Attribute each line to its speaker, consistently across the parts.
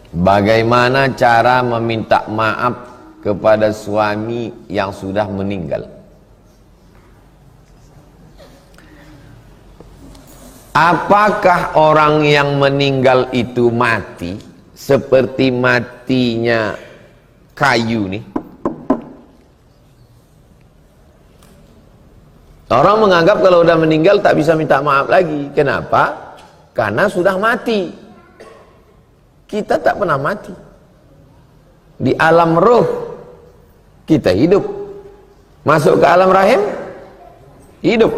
Speaker 1: Bagaimana cara meminta maaf kepada suami yang sudah meninggal? Apakah orang yang meninggal itu mati seperti matinya kayu nih? Orang menganggap kalau udah meninggal tak bisa minta maaf lagi. Kenapa? Karena sudah mati. Kita tak pernah mati. Di alam roh kita hidup. Masuk ke alam rahim, hidup.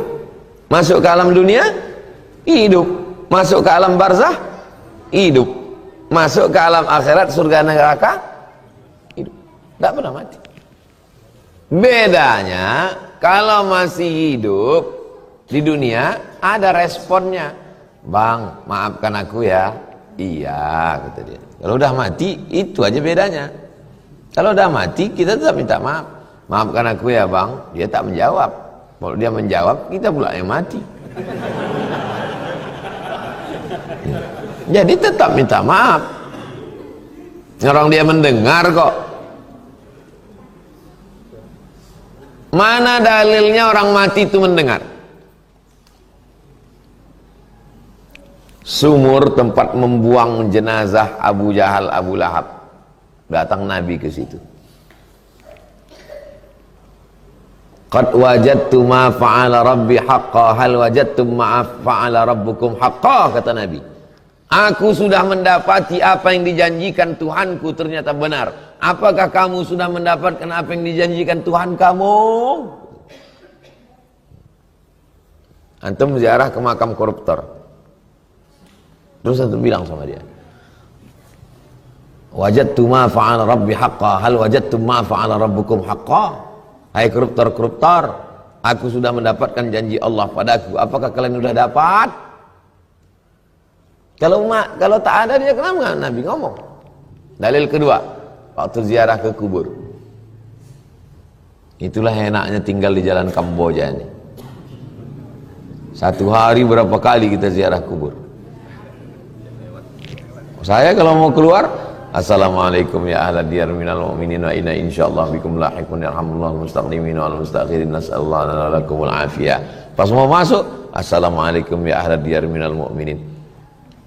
Speaker 1: Masuk ke alam dunia, hidup. Masuk ke alam barzah, hidup. Masuk ke alam akhirat, surga neraka, hidup. Tak pernah mati. Bedanya, kalau masih hidup di dunia ada responnya. Bang, maafkan aku ya. Iya, kata dia. Kalau udah mati, itu aja bedanya. Kalau udah mati, kita tetap minta maaf. Maafkan aku ya bang. Dia tak menjawab. Kalau dia menjawab, kita pula yang mati. Jadi tetap minta maaf. Orang dia mendengar kok. Mana dalilnya orang mati itu mendengar? Sumur tempat membuang jenazah Abu Jahal, Abu Lahab. Datang Nabi ke situ. Qad wajadtu ma fa'ala rabbi haqqa, hal wajadtum ma fa'ala rabbukum haqqa, kata Nabi. Aku sudah mendapati apa yang dijanjikan Tuhanku ternyata benar. Apakah kamu sudah mendapatkan apa yang dijanjikan Tuhan kamu? Antum ziarah ke makam koruptor. Terus antum bilang sama dia, wajadtu ma fa'ala rabbi haqqa, hal wajadtum ma fa'ala rabbukum haqqa. Hai koruptor-koruptor, aku sudah mendapatkan janji Allah padaku. Apakah kalian sudah dapat? Kalau tak ada, dia kenapa Nabi ngomong? Dalil kedua, waktu ziarah ke kubur. Itulah enaknya tinggal di jalan Kamboja ini. Satu hari berapa kali kita ziarah kubur. Saya kalau mau keluar, assalamualaikum ya ahla diyar minal mu'minin wa inna insyaallah bikum lahiqun yarhamullah mustaqdimin wal mustakhirin nas'allahu lana lakumul afiyah. Pas mau masuk, assalamualaikum ya ahla diyar minal mu'minin.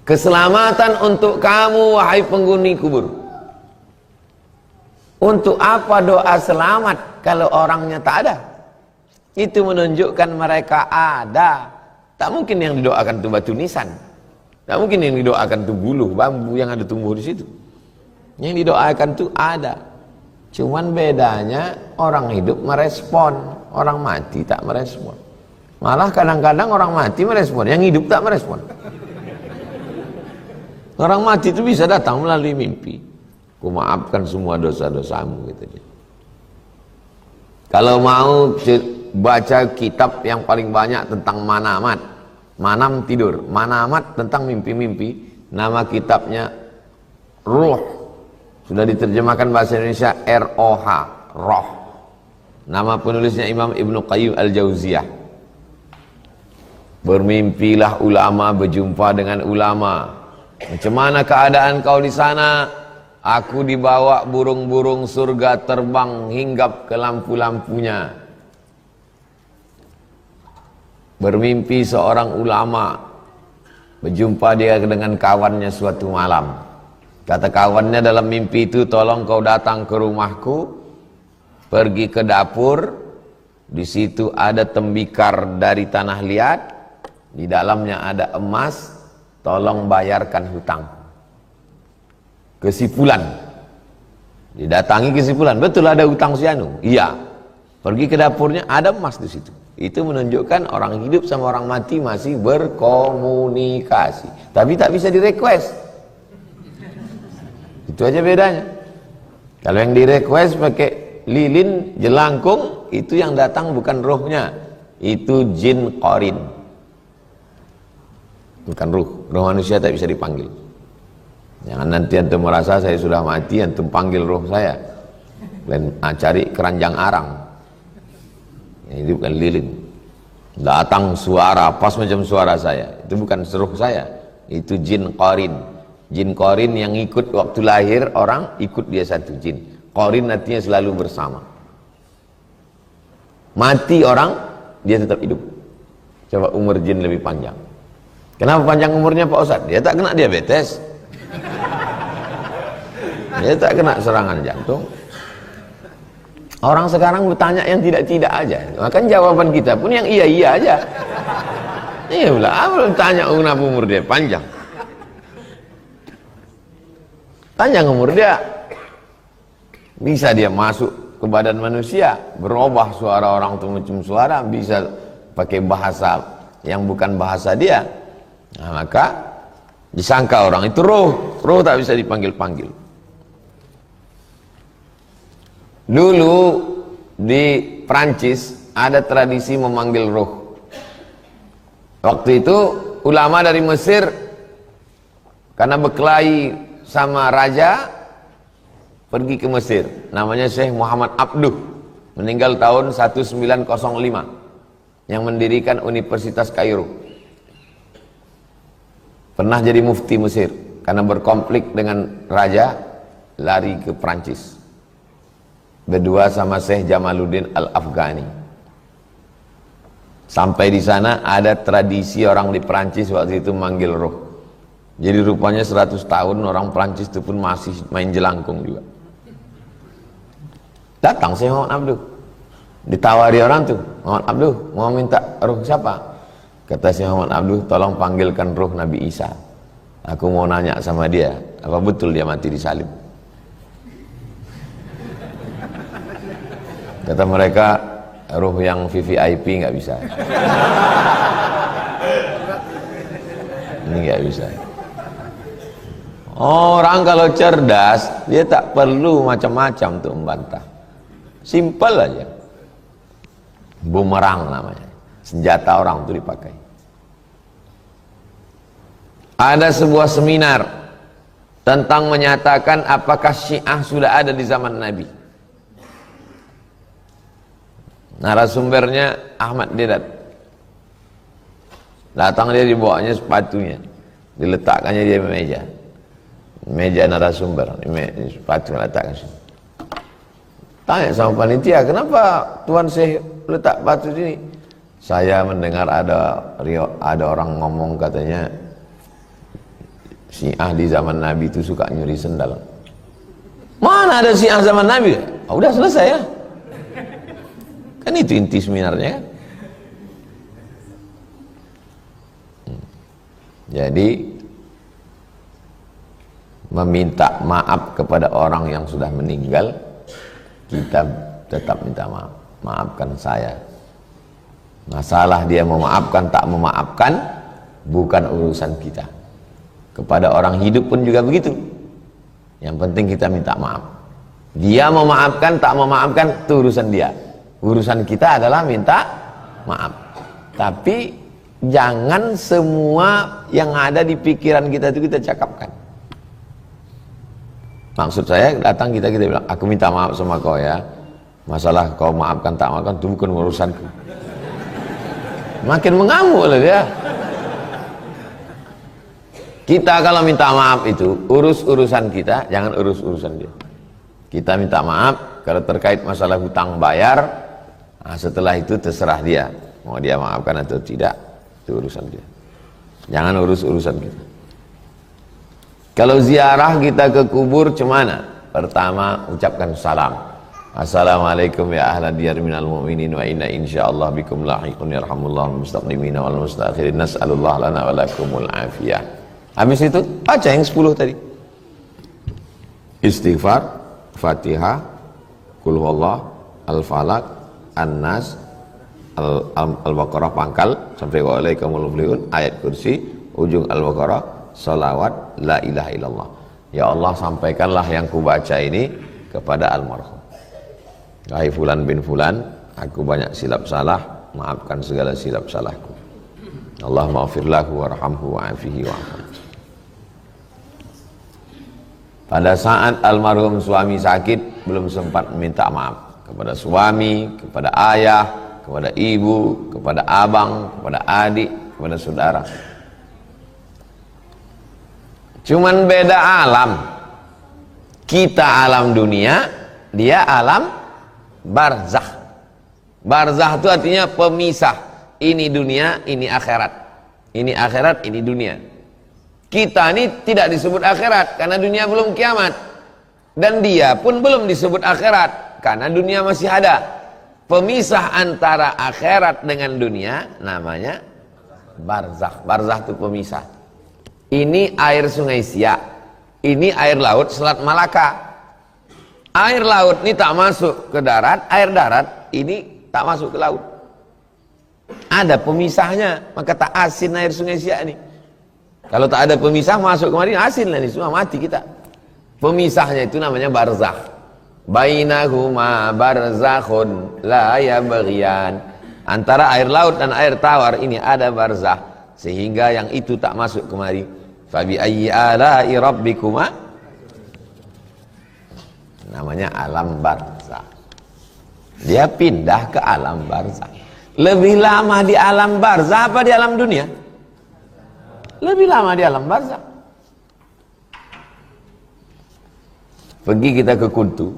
Speaker 1: Keselamatan untuk kamu wahai penghuni kubur. Untuk apa doa selamat kalau orangnya tak ada? Itu menunjukkan mereka ada. Tak mungkin yang didoakan itu batu nisan. Tak mungkin yang didoakan itu buluh bambu yang ada tumbuh di situ. Yang didoakan itu ada. Cuman bedanya orang hidup merespon, orang mati tak merespon. Malah kadang-kadang orang mati merespon, yang hidup tak merespon. Orang mati itu bisa datang melalui mimpi. Ku maafkan semua dosa-dosamu, gitu dia. Kalau mau baca kitab yang paling banyak tentang manamat, manam tidur, manamat tentang mimpi-mimpi, nama kitabnya Ruh. Sudah diterjemahkan bahasa Indonesia ROH, Roh. Nama penulisnya Imam Ibnu Qayyim Al-Jauziyah. Bermimpilah ulama, berjumpa dengan ulama. Macam mana keadaan kau di sana? Aku dibawa burung-burung surga terbang hinggap ke lampu-lampunya. Bermimpi seorang ulama, berjumpa dia dengan kawannya suatu malam. Kata kawannya dalam mimpi itu, tolong kau datang ke rumahku, pergi ke dapur, di situ ada tembikar dari tanah liat, di dalamnya ada emas, tolong bayarkan hutang. Kesimpulan, didatangi kesimpulan, betul ada hutang si anu? Iya. Pergi ke dapurnya, ada emas di situ. Itu menunjukkan orang hidup sama orang mati masih berkomunikasi, tapi tak bisa di-request. Itu aja bedanya. Kalau yang di-request pakai lilin, jelangkung, itu yang datang bukan rohnya, itu jin qarin, bukan ruh. Roh manusia tak bisa dipanggil. Jangan nanti antum merasa saya sudah mati, antum panggil roh saya. Dan cari keranjang arang. Ini bukan lilin. Datang suara pas macam suara saya, itu bukan seruh saya, itu jin qarin. Jin qarin yang ikut waktu lahir orang, ikut dia satu jin. Qarin artinya selalu bersama. Mati orang, dia tetap hidup. Coba umur jin lebih panjang. Kenapa panjang umurnya Pak Ustadz? Dia tak kena diabetes. Dia tak kena serangan jantung. Orang sekarang bertanya yang tidak-tidak aja. Maka jawaban kita pun yang iya-iya aja. Iya pula, belum tanya kenapa umur dia panjang. Panjang umur dia. Bisa dia masuk ke badan manusia, berubah suara orang itu macam suara, bisa pakai bahasa yang bukan bahasa dia. Nah, maka disangka orang itu roh. Roh tak bisa dipanggil-panggil. Dulu di Prancis ada tradisi memanggil roh. Waktu itu ulama dari Mesir karena berkelahi sama raja pergi ke Mesir. Namanya Syekh Muhammad Abduh, meninggal tahun 1905, yang mendirikan Universitas Kairo. Pernah jadi mufti Mesir karena berkonflik dengan raja, lari ke Prancis. Berdua sama Syekh Jamaluddin Al-Afghani. Sampai di sana ada tradisi orang di Prancis waktu itu manggil roh. Jadi rupanya 100 tahun orang Prancis itu pun masih main jelangkung juga. Datang Syekh Muhammad Abduh, ditawari orang tuh, Muhammad Abduh mau minta roh siapa? Kata Syekh Muhammad Abduh, tolong panggilkan roh Nabi Isa. Aku mau nanya sama dia, apa betul dia mati disalib? Kata mereka, roh yang VVIP nggak bisa. Ini nggak bisa. Orang kalau cerdas, dia tak perlu macam-macam untuk membantah. Simpel aja. Bumerang namanya. Senjata orang itu dipakai. Ada sebuah seminar tentang menyatakan apakah Syiah sudah ada di zaman Nabi. Narasumbernya Ahmad Dedat. Datang dia, dibawanya sepatunya, diletakkannya dia di meja. Meja narasumber, sepatu letakkan sini. Tanya sama panitia, kenapa Tuan Syekh letak batu sini? Saya mendengar ada orang ngomong katanya Syiah di zaman Nabi itu suka nyuri sendal. Mana ada Syiah zaman Nabi? Oh, udah selesai ya. Kan itu inti seminarnya kan. Jadi meminta maaf kepada orang yang sudah meninggal, kita tetap minta maaf. Maafkan saya. Masalah dia memaafkan tak memaafkan bukan urusan kita. Kepada orang hidup pun juga begitu. Yang penting kita minta maaf. Dia memaafkan tak memaafkan itu urusan dia. Urusan kita adalah minta maaf. Tapi jangan semua yang ada di pikiran kita itu kita cakapkan. Maksud saya datang kita bilang, aku minta maaf sama kau ya. Masalah kau maafkan tak maafkan itu bukan urusanku. Makin mengamuk lah dia. Kita kalau minta maaf itu urus urusan kita, jangan urus urusan dia. Kita minta maaf kalau terkait masalah hutang bayar. Nah, setelah itu terserah dia, mau dia maafkan atau tidak, itu urusan dia. Jangan urus urusan kita. Kalau ziarah kita ke kubur cemana? Pertama ucapkan salam. Assalamualaikum ya ahla diyar minal mu'minin wa inna insyaallah bikum lahiqun yarhamullahu mustaqdimina wal mustakhirin nas'alullah lana wa lakumul afiyah. Habis itu baca yang 10 tadi. Istighfar, Fatihah, Qul huwallah, Al-Falaq, An-Nas, Al-Baqarah pangkal sampai wa alaikumul muflihun, ayat kursi, ujung Al-Baqarah, salawat, la ilaha illallah. Ya Allah, sampaikanlah yang kubaca ini kepada almarhum. Wahai fulan bin fulan, aku banyak silap salah, maafkan segala silap salahku. Allah maghfir lahu warhamhu wa'afihi wa'afan. Pada saat almarhum suami sakit, belum sempat minta maaf kepada suami, kepada ayah, kepada ibu, kepada abang, kepada adik, kepada saudara. Cuman beda alam. Kita alam dunia, dia alam barzakh. Barzakh itu artinya pemisah. Ini dunia, ini akhirat. Ini akhirat, ini dunia. Kita ini tidak disebut akhirat karena dunia belum kiamat. Dan dia pun belum disebut akhirat karena dunia masih ada. Pemisah antara akhirat dengan dunia namanya barzakh. Barzakh itu pemisah. Ini air sungai Siak, ini air laut Selat Malaka. Air laut ini tak masuk ke darat, air darat ini tak masuk ke laut. Ada pemisahnya, maka tak asin air sungai Siak ini. Kalau tak ada pemisah masuk kemarin asin lah ini, semua mati kita. Pemisahnya itu namanya barzakh. Bainahuma barzakhun la yabghiyan. Antara air laut dan air tawar ini ada barzakh, sehingga yang itu tak masuk kemari. Fabi ayyi ala'i rabbikuma, namanya alam barzakh. Dia pindah ke alam barzakh. Lebih lama di alam barzakh apa di alam dunia? Lebih lama di alam barzakh. Pergi kita ke Kuntu,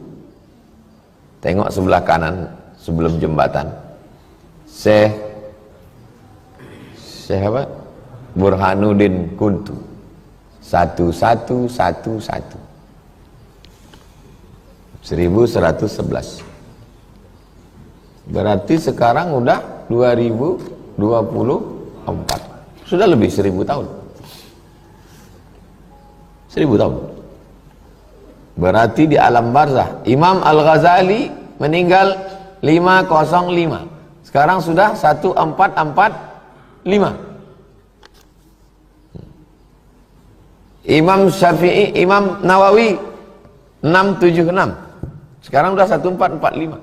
Speaker 1: tengok sebelah kanan sebelum jembatan, Syekh apa? Burhanuddin Kuntu. 1111 1111. Berarti sekarang udah 2024. Sudah lebih 1000 tahun. 1000 tahun. Berarti di alam barzakh. Imam Al-Ghazali meninggal 505. Sekarang sudah 1445. Imam Syafi'i, Imam Nawawi 676. Sekarang sudah 1445.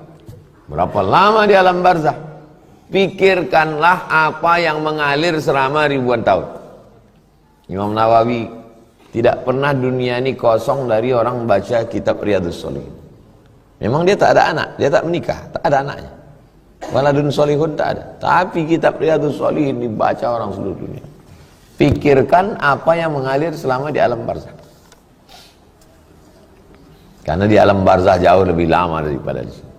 Speaker 1: Berapa lama di alam barzakh? Pikirkanlah apa yang mengalir selama ribuan tahun. Imam Nawawi, tidak pernah dunia ini kosong dari orang baca kitab Riyadhus Shalihin. Memang dia tak ada anak, dia tak menikah, tak ada anaknya. Waladun sholihun tak ada. Tapi kitab Riyadhus Shalihin dibaca orang seluruh dunia. Pikirkan apa yang mengalir selama di alam barzakh. Karena di alam barzakh jauh lebih lama daripada di sini.